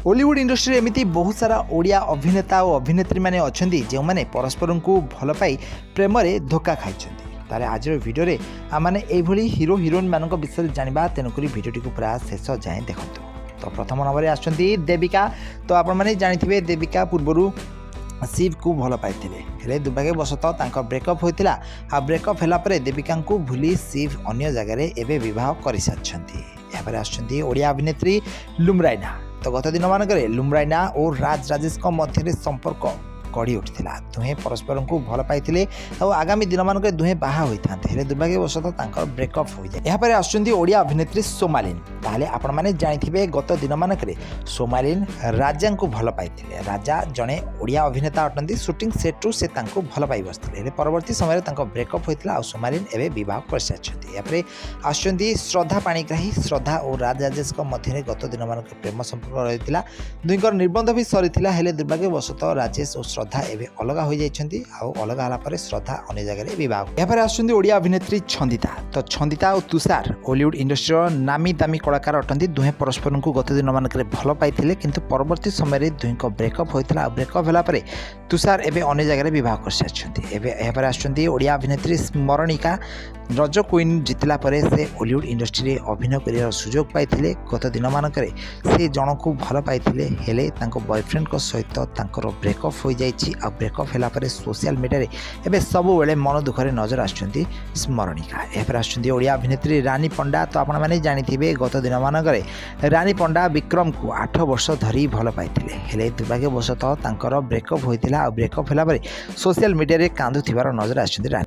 Hollywood industry एमती बहुत सारा ओडिया अभिनेता और अभिनेत्री मैंने अच्छा जो मैंने परस्पर को भल पाई प्रेम धोखा खाई। ताले आज भिडियो आम यही हिरो हिरोइन मान विषय जाना तेणुक भिडियो पूरा शेष जाए देखो। तो प्रथम नंबर आसुँच देविका। तो आपने जानी देविका पूर्वर शिव को भल पाई हेले दुर्भाग्यवशतः ब्रेकअप होता। आ ब्रेकअप होगापर देविका को भूली शिव अन्य जगार एवं बह कर सारी। आसुँच ओडिया अभिनेत्री लुम्राइना। तो गत दिन मानक लुम्राइना और राज राजेश मध्य संपर्क गढ़ी उठिला। दुहें परस्पर को भल पाई और आगामी दिन मानक दुहें बाहा होता दुर्भाग्यवशतः ब्रेकअप हो जाए। यहाँ पर आसुँच ओडिया अभिनेत्री सोमालिन। ताले आपण मैंने जानी गत दिन मानक सोमालिन राजा को भल पाई। राजा जड़े ओडिया अभिनेता अटंती। शूटिंग सेट्रु से भल पाई बसते परवर्ती समय ब्रेकअप होता। सोमालिन एवं बह कर सारी। यहाँ आसुँच श्रद्धा पाणिग्राही। श्रद्धा और राज राजेश मध्य गत दिन मानक प्रेम संपर्क रही। दुईकर निबंध भी सरी दुर्भाग्यवशतः राजेश और श्रद्धा एवं अलग हो जाती। अलग होगापर श्रद्धा अन्य जगह बह। यहाँ आसुँच ओडिया अभिनेत्री छंदिता। तो छंदिता और तुषार हॉलीवुड इंडस्ट्री नामी दामी कलाकार अटंती। दुहें परस्पर को गत दिन मानक भल पाई किंतु परवर्ती समय दुहीं ब्रेकअप होता। ब्रेकअप होगापर तुषार एवं अन्य जगह बह कर सारी। यहाँ आसुँच ओडिया अभिनेत्री स्मरणिका। रज क्वीन जितला पर से हॉलीवुड इंडस्ट्री अभिनय कर सुजोग पाई। गत दिन मानक से जन को भल पाई हेले बॉयफ्रेंड सहित ब्रेकअप हो जाए। ब्रेकअप होगापर सोशल मीडिया एवं सबुबले मन दुखरे नजर आसुँच स्मरणिका। यहाँ आसुँच ओडिया अभिनेत्री रानी पंडा। तो आपने जानी गत दिन मानक रानी पंडा विक्रम को 8 वर्ष धरी भल पाई हेले दुर्भाग्यवशतः ब्रेकअप होता। ब्रेकअप होगापर सोशल मीडिया कांदुथिबार नजर आसुँच रानी।